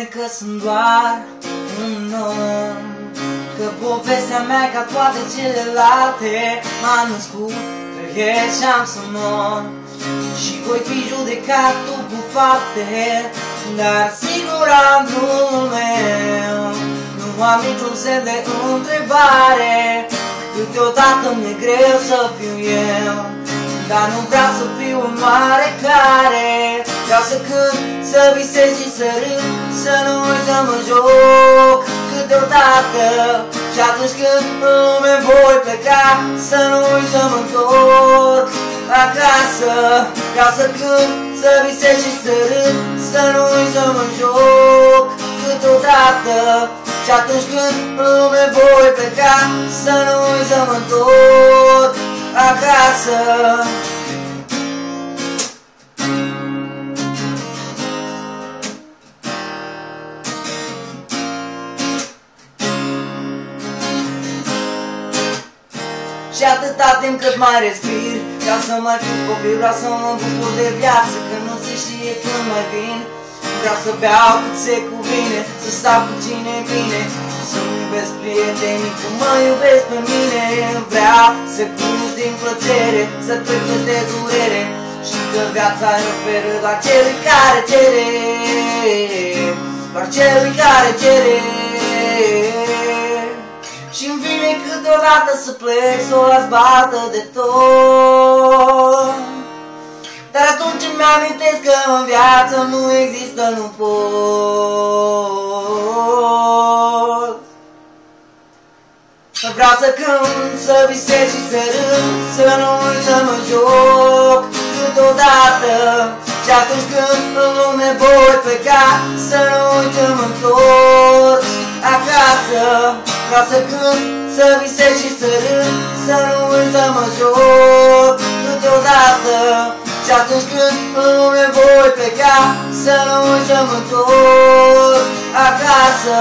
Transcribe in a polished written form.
bine că sunt doar un om, că povestea mea ca toate celelalte m-a născut, trăiesc și-am să mor. Și voi fi judecat tu cu fapte, dar sigur am drumul meu. Nu am niciun semn de întrebare, câteodată mi-e greu să fiu eu, dar nu vreau să fiu un oarecare. Vreau să cânt, să visez și să râd, să nu uit să mă joc câteodată. Și atunci când în lume voi pleca, să nu uit să mă întorc acasă. Vreau să cânt, să visez și să râd, să nu uit să mă joc câteodată. Și atunci când în lume voi pleca, să nu uit să mă întorc acasă. Și atâta timp cât mai respir, vreau să mai fiu copil, vreau să mă bucur de viață, că nu se știe când mai vin. Vreau să beau cât se cuvine, să stau cu cine vine, să-mi iubesc prietenii cum mă iubesc pe mine. Vreau să gust din plăcere, să trec de durere, și că viața îi oferă doar celui care cere, doar celui care cere. Și-mi vine câteodată să plec, să o las bată de tot, dar atunci îmi amintesc că în viață nu există nu pot. Vreau să cânt, să visez și să râd, să nu uit să mă joc câteodată. Și atunci când în lume voi pleca, să nu uit să mă întorc acasă. Vreau să cânt, să visez și să râd, să nu uit să mă joc câteodată. Și atunci când în lume voi pleca, să nu uit să mă întorc acasă.